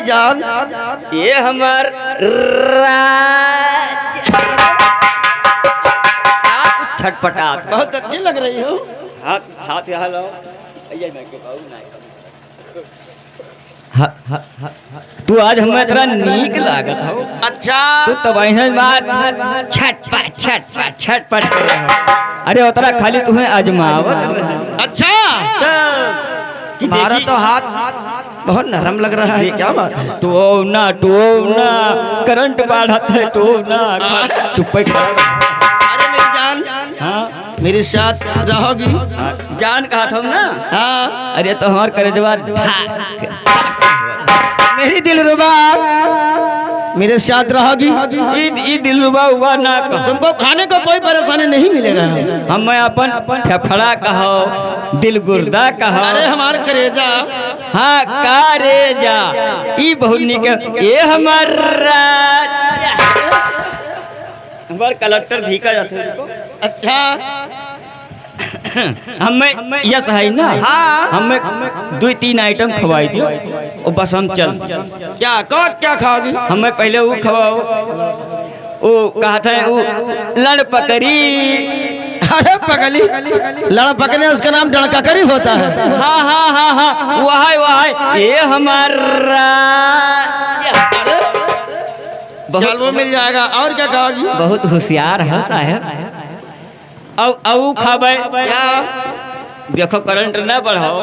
जान? ये हमार छटपटात बहुत अच्छी लग रही हो। हाथ हाथ यहाँ लाओ। मैं के पाऊ ना तू आज हमें तेरा नीक लागत हो। अच्छा तू तो वही बात छटपट छटपट छटपट कर रहा हो। अरे उतरा खाली तुम्हें आजमावत। अच्छा तुम्हारा तो हाथ बहुत नरम लग रहा है, क्या बात है? टो ना करंट बढ़त है टो ना चुप खड़ा। अरे मेरी जान, हाँ मेरे साथ रहोगी? जान कहा था ना। हाँ अरे तो हमार करेजवा मेरी दिलरुबा मेरे साथ रहोगी? ई दिलरुबा हुआ ना कहो। तुमको खाने को कोई परेशानी नहीं मिलेगा। हम अपन फेफड़ा कहो दिल गुर्दा कहो। अरे हमार करेजा। हाँ करेजा ई बहुत निक। ये हमारा हमार कलेक्टर धीका जाते। अच्छा हमें यस है ना। हाँ हमें 2-3 आइटम खवाई दियो और बस हम चल। क्या खाओगी? हमें पहले वो खवाओ। वो कहा था वो लड़ पकड़ी। अरे पगली, लड़ पकड़ने उसका नाम डड़ककरी होता है। हाँ वह ये हमारा चल वो मिल जाएगा। और क्या खाओगी? बहुत होशियार है साहब। औ खाबे क्या? देखो करंट ना बढ़ाओ,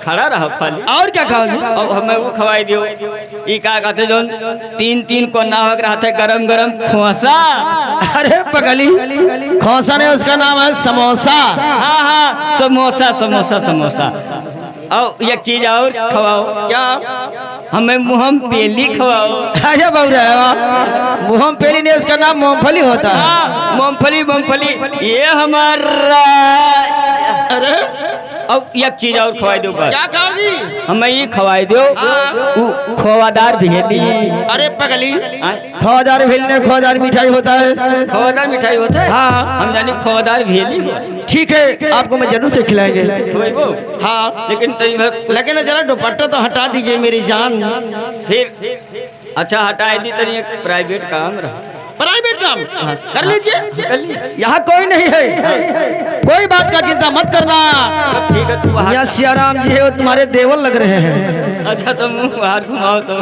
खड़ा रहो खाली। और क्या खाओगी? और हमें वो खवाई दियो। ई का कहते जो 3 को नाहक रहा था गरम गरम खोसा। अरे पगली, खोसा ने उसका नाम है समोसा। हाँ समोसा समोसा समोसा। और एक चीज और खवाओ। क्या? हमें मुहम पेली खवाओ। अरे बहु मुहम पेली ने उसका नाम मूंगफली होता है। हाँ मूंगफली ये हमारा। अरे और एक चीज और खवाई दो। क्या खाओगी? हमें ये खवाई दो खोवादार भेली। अरे पगली, खोवादार भेली ने खोवादार मिठाई होता है। खोवादार मिठाई होता है? हाँ हम जानी खोवादार भेली। ठीक है, आपको मैं जरूर से खिलाएंगे। हाँ लेकिन जरा दुपट्टा तो हटा दीजिए मेरी जान। फिर अच्छा हटा दी तरी एक प्राइवेट काम रहा। प्राइवेट काम कर लीजिए। यहाँ कोई नहीं है, कोई बात का चिंता मत करना। ठीक है तू यहाँ सियाराम जी है, वो तुम्हारे देवर लग रहे हैं। अच्छा तो मुँह बाहर घुमाओ तो।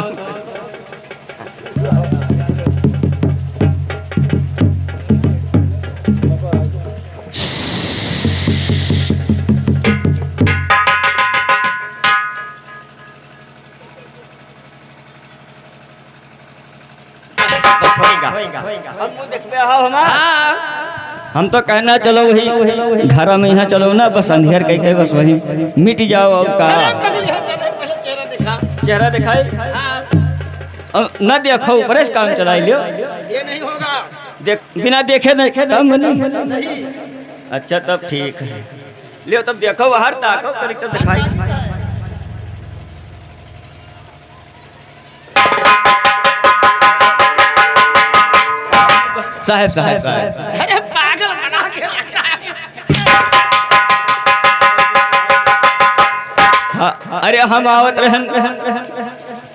हम तो कहना चलो वही घर में यहाँ चलो ना, बस अंधेर कह बस वही मिट जाओ। और कहा चेहरा दिखाई न देखो ऊपर काम चला लियो। ये नहीं होगा। बिना देखे नहीं काम नहीं। अच्छा तब ठीक है लियो। तब देखो बाहर ताको तब दिखाई। साहब अरे पागल बना के रखा है। हाँ अरे हम आवत रहन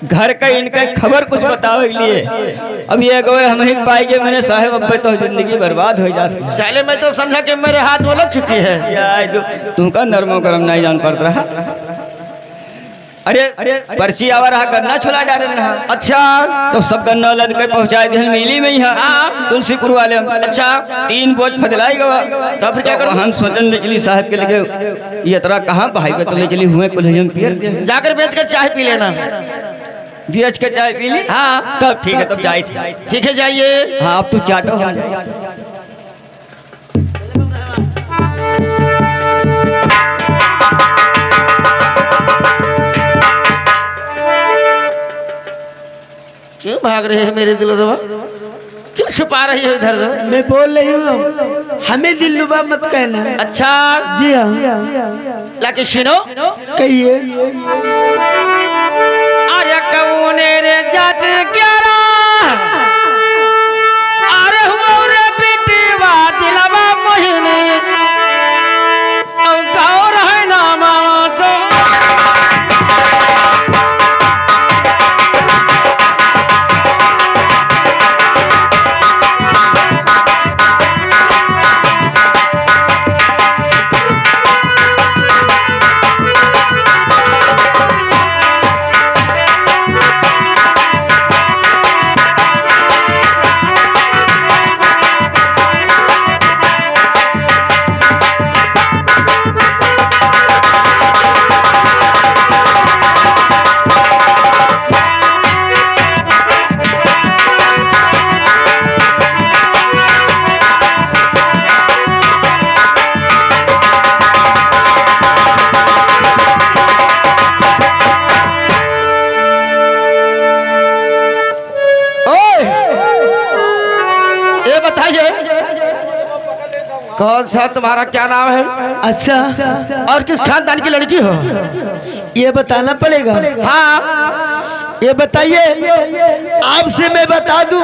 घर का इनका खबर कुछ बतावे के लिए। अब ये गए हम ही पाएंगे मैंने साहब अब तो जिंदगी बर्बाद हो जाती। साले मैं तो समझा कि मेरे हाथ वो लग चुकी है। तुमका नरमो गरम नहीं जान पड़ रहा। अरे पर्ची आवा रहा गन्ना छोला डाल रहा। अच्छा तो सब गन्ना लद के पहुंचाए दिल मिली में यहाँ तुलसीपुर वाले। अच्छा 3 बोझ फदलाई गवा। तब क्या करो? हम सोचन ले चली साहब के लगे ये तरह कहाँ भाई के तो ले चली हुए कुल पियर दे। जाकर बेच कर चाय पी लेना। बेच के चाय पी ली। हाँ तब ठीक है तब जाए थे। ठीक है जाइए। हाँ अब तू चाटो। क्यों भाग रहे हैं मेरे दिलरुबा? क्यों छुपा रही हो इधर? मैं बोल रही हूँ हमें दिलरुबा मत कहना। अच्छा जी हाँ लाके सुनो। कहिए। अरे कौने रे जात ग्यारा अरे हुरे बिटिवा दिलवा मोहिनी अब गौर है ना मामा तो बताइए कौन सा तुम्हारा क्या नाम है? अच्छा, और किस खानदान की लड़की हो? ये बताना पड़ेगा। हाँ ये बताइए, आपसे मैं बता दूं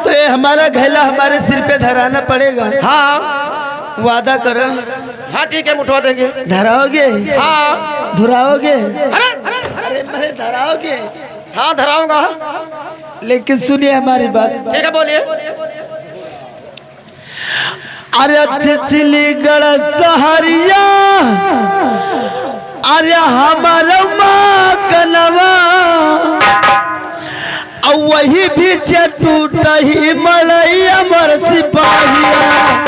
तो ये हमारा घैला हमारे सिर पे धराना पड़ेगा। हाँ वादा करो। हाँ ठीक है, उठवा देंगे। धराओगे? हाँ धुराओगे? अरे अरे मैं धराओगे? हाँ धराऊंगा। लेकिन सुनिए हमारी बात। ठीक है बोलिए। अरे छिछलीगढ़ सहरिया, अरे हमारा माँ कनवा, और वही भी टूट ही मलई अमर सिपाहिया।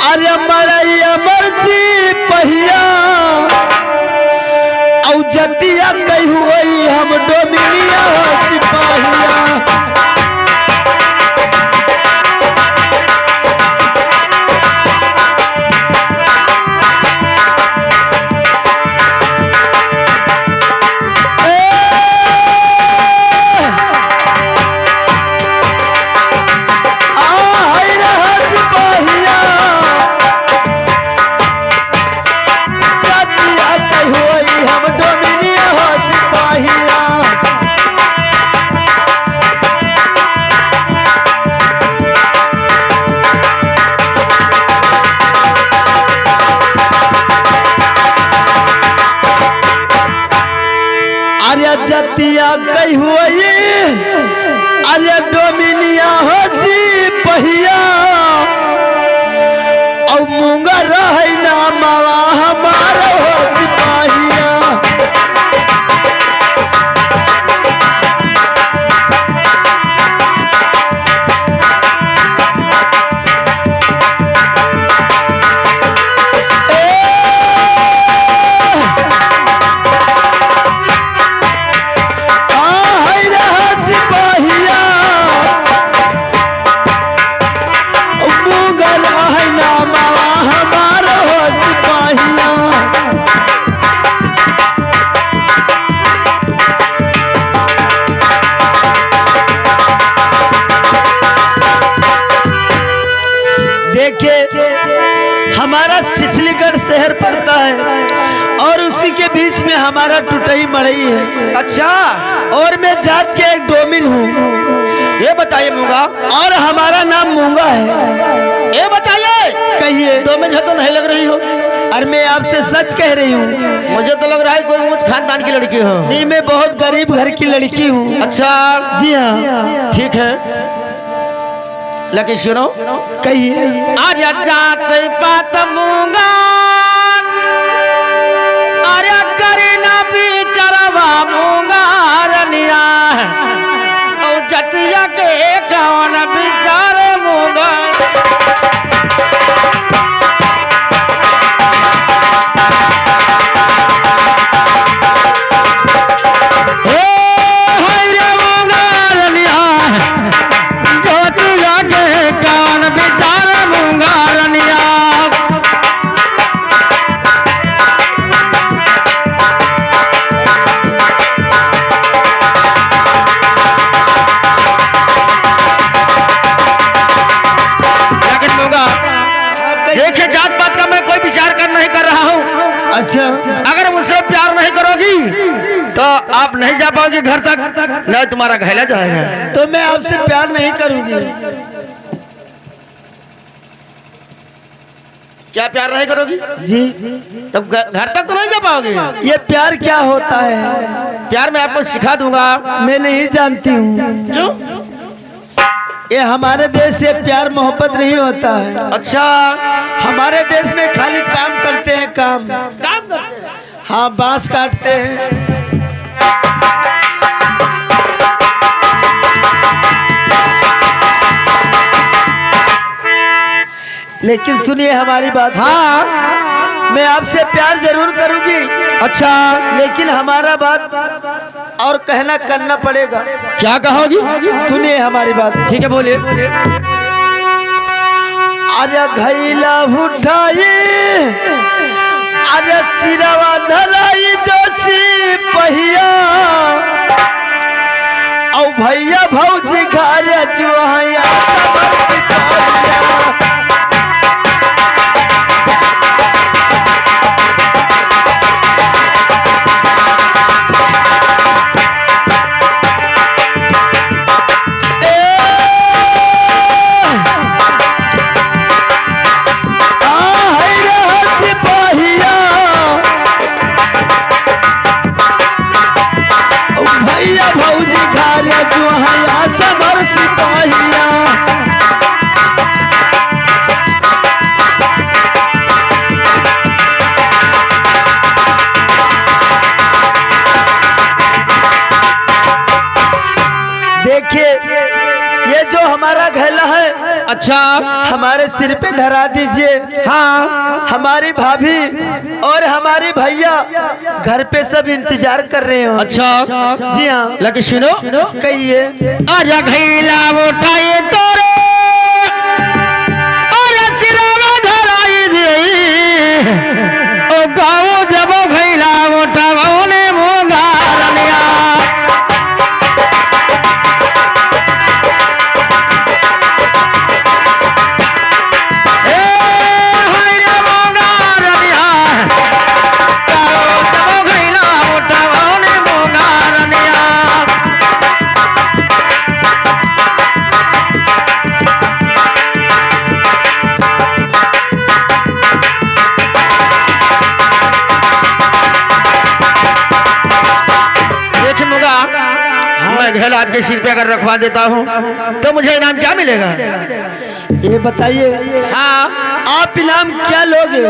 अरे मरैया मर्जी पहिया, औ जतिया कही हुई हम डोमिनिया सिपाहिया। अरे जतिया कही हुई, अरे डोमिनिया हो पहिया, और मूंगा रहे ना मावा हमारा हो सिपाहिया। देखिए हमारा छिछलीगढ़ शहर पड़ता है और उसी के बीच में हमारा टुटई मड़ई है। अच्छा, और मैं जात के एक डोमिन हूँ। ये बताइए मूंगा। और हमारा नाम मूंगा है। ये बताइए। कहिए। डोमिन है तो नहीं लग रही हो। और मैं आपसे सच कह रही हूँ। मुझे तो लग रहा है कोई ऊंच खानदान की लड़की हो। नहीं, मैं बहुत गरीब घर की लड़की हूँ। अच्छा जी हाँ, ठीक है, लेकिन सुनो। कहिए। अरे जात पात मूंगा, अरे करी ना बिचरवा मूंगा रनिया, और जतिया के कौन बिचार मूंगा। अच्छा, अगर मुझसे प्यार नहीं करोगी तो आप नहीं जा पाओगे घर तक, नहीं तुम्हारा घैला जाएगा। तो मैं आपसे प्यार नहीं करूंगी। क्या प्यार नहीं करोगी? जी। तब घर तक तो नहीं जा पाओगे। ये प्यार क्या होता है? प्यार मैं आपको सिखा दूंगा। मैं नहीं जानती हूँ। क्यों? ये हमारे देश से प्यार मोहब्बत नहीं होता है। अच्छा, हमारे देश में खाली काम करते हैं, काम करते हैं। हाँ, बांस काटते हैं। लेकिन सुनिए हमारी बात। हाँ, मैं आपसे प्यार जरूर करूंगी। अच्छा, लेकिन हमारा बात और कहना करना पड़ेगा। क्या कहोगी? सुनिए हमारी बात। ठीक है, बोलिए। अरे घैला उठाई, अरे सिरवा धलाई जोशी पहिया, औ भैया भौजी घर जुआया। देखिए, ये जो हमारा घैला है, अच्छा, हमारे सिर पे धरा दीजिए। हाँ, हमारी भाभी और हमारे भैया घर पे सब इंतजार कर रहे हो। अच्छा, जी हाँ। लेकिन सुनो, कहिए। आजा घैला उठाए तोरे, आजा सिरवा धराई दे, ओ गाँव जब घैला उठावने मोगारनिया। घैला आपके सिर पे अगर रखवा देता हूँ तो मुझे इनाम क्या मिलेगा? ये बताइए। हाँ, आप इनाम क्या लोगे?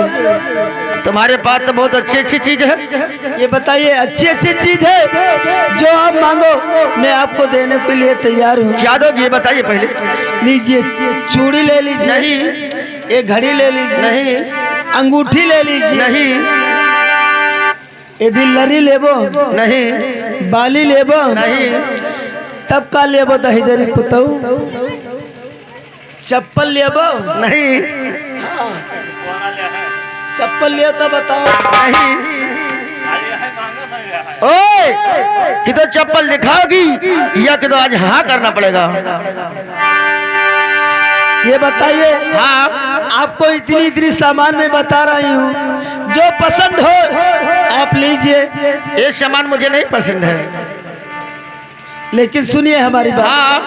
तुम्हारे पास तो बहुत अच्छी अच्छी चीज है। ये बताइए, अच्छी अच्छी चीज है जो आप मांगो, मैं आपको देने के लिए तैयार हूँ। क्या दोगे ये बताइए पहले। लीजिए, चूड़ी ले लीजिए। नहीं। एक घड़ी ले लीजिए। नहीं। अंगूठी ले लीजिए। नहीं। ये बिल्लरी लेबो। नहीं। बाली लेबो। नहीं। तब का लेबो दहेजरी पुतऊ। चप्पल लेबो। नहीं। चप्पल ले तो बताओ। नहीं। ओए, कि तो चप्पल दिखाओगी या कि तो आज हाँ करना पड़ेगा? ये बताइए। हाँ, आपको इतनी इतनी सामान में बता रही हूँ, जो पसंद हो आप लीजिए। ये सामान मुझे नहीं पसंद है। लेकिन सुनिए हमारी बात। हाँ,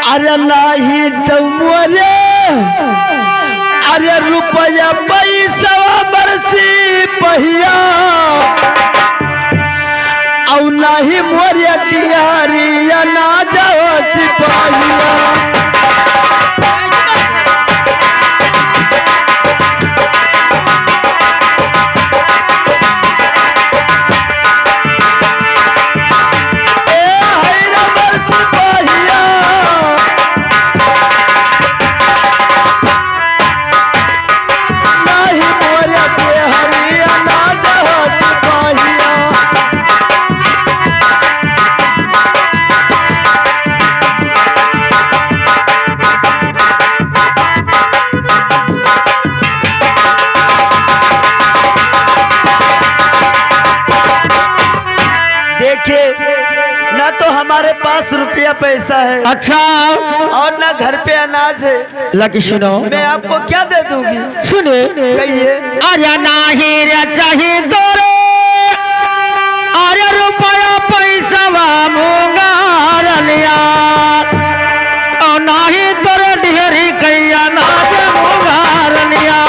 अरे नाही दौरे, अरे रुपया पैसा बरसी पहिया, औ नाही मोरिया तिहारिया ना जाओ सिपाहिया। ना तो हमारे पास रुपया पैसा है, अच्छा, और ना घर पे अनाज है। लकी सुनो, मैं आपको क्या दे दूंगी? सुने, कहिए। अरे नाही रे चाहिए तोरे, अरे रुपया पैसा मोगारनिया, और नाही तोरे ढेरी कैया ना मोगारनिया।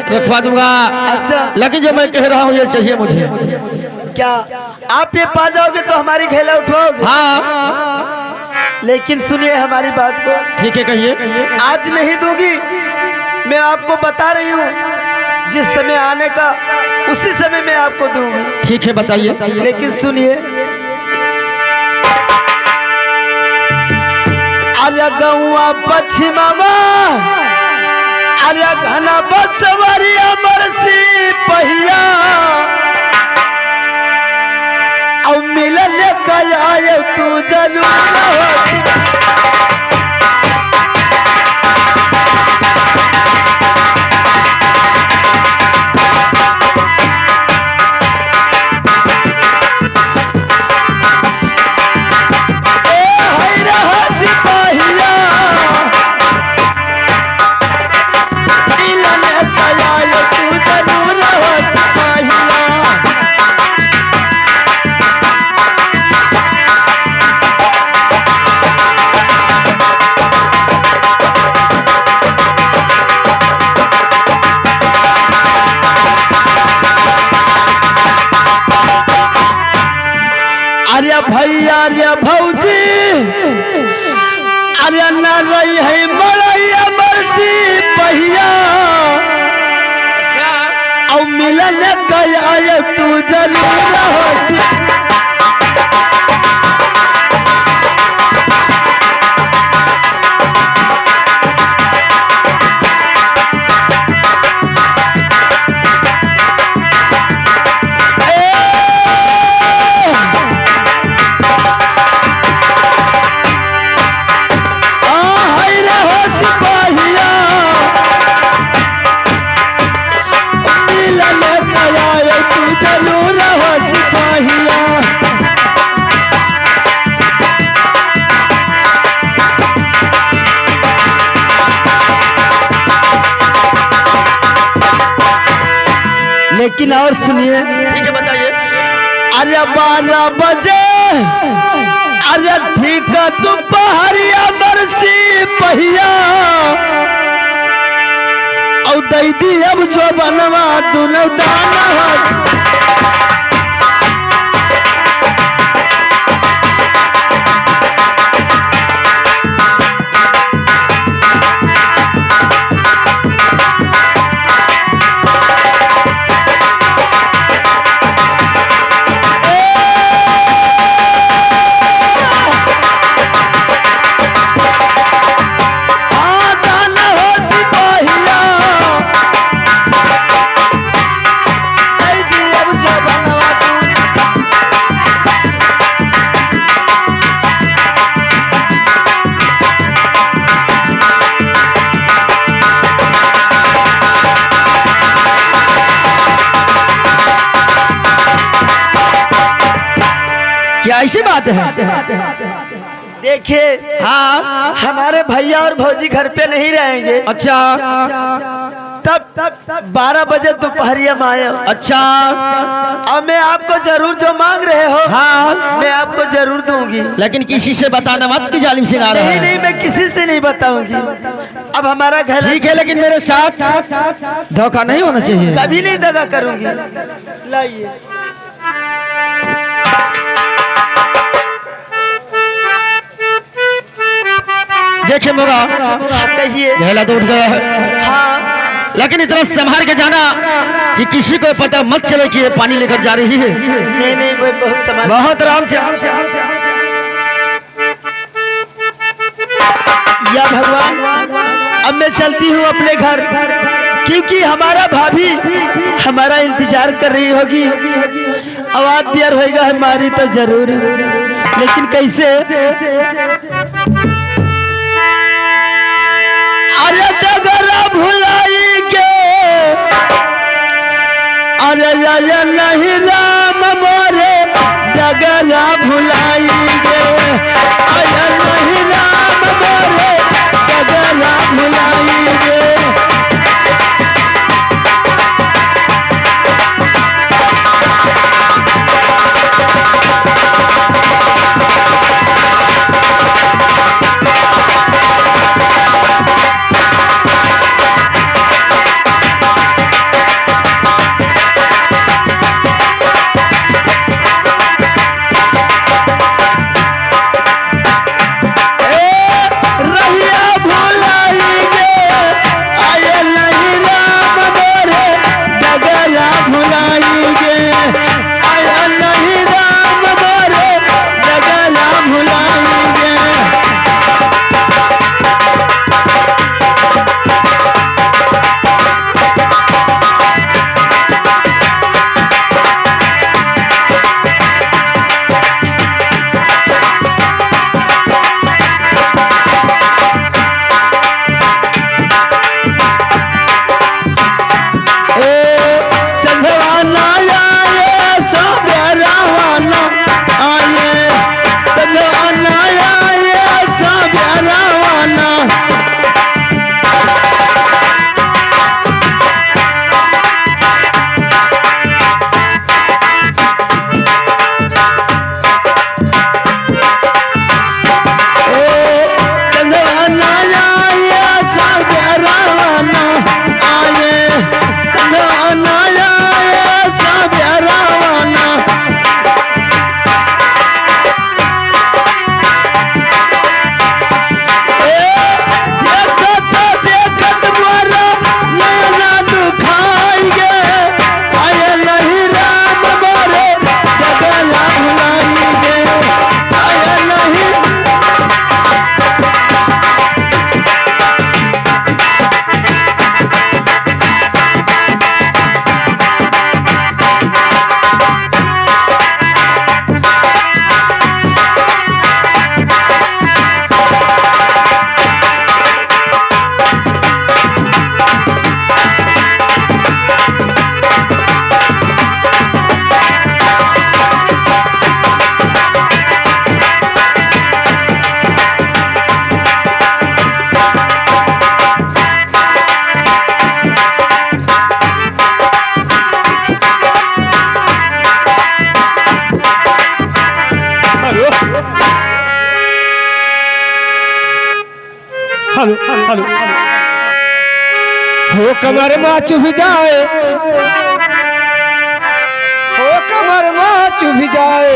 रखवा दूंगा। अच्छा। लेकिन जो मैं कह रहा हूँ ये चाहिए मुझे। क्या आप ये पा जाओगे तो हमारी घेला उठवाओगे? हाँ लेकिन सुनिए हमारी बात को। ठीक है कहिए। आज नहीं दूंगी, मैं आपको बता रही हूँ, जिस समय आने का उसी समय मैं आपको दूंगी। ठीक है बताइए। लेकिन सुनिए, अरे गौआ पश्चिमा, अरे घना बसवरिया बरसी पहिया, अब मिलन कया तू जरूर। अरे भैया रे भौजी, अरे न रही है मरैया बरसी पहिया, और मिलन कया तू जरूर होसी। लेकिन और सुनिए। ठीक है बताइए। अरे 12 बजे, अरे ठीक दोपहरिया बरसी पहिया, और दैदी अब जो बनवा दुनो दाना। क्या ऐसी बात है? देखिए, हाँ हमारे भैया और भौजी घर पे नहीं रहेंगे। अच्छा तब 12 बजे दोपहरिया में आया। अच्छा। अब मैं आपको जरूर जो मांग रहे हो, हाँ मैं आपको जरूर दूंगी। लेकिन किसी से बताना मत कि जालिम सिंह आ रहा नहीं है। नहीं, मैं किसी से नहीं बताऊंगी। अब हमारा घर ठीक है, लेकिन मेरे साथ धोखा नहीं होना चाहिए। कभी नहीं दगा करूंगी। लाइए। देखिए मोरा, कहिए। घेला तो उठ गया है। हाँ, लेकिन इतना संभाल के जाना कि किसी को पता मत चले कि ये पानी लेकर जा रही है। नहीं नहीं, वो बहुत संभाल। बहुत आराम से। या भगवान, अब मैं चलती हूँ अपने घर, क्योंकि हमारा भाभी हमारा इंतजार कर रही होगी। आवाज दियर होगा हमारी तो जरूर, लेकिन कैसे? अरे डगरा भुलाई के, अरे नहीं राम मोरे डगरा भुलाई गे, अरे नहीं राम मोरे डगरा भुलाई गे। हेलो हेलो हो कमर माँ चुभ जाए, हो कमर माँ चुभ जाए,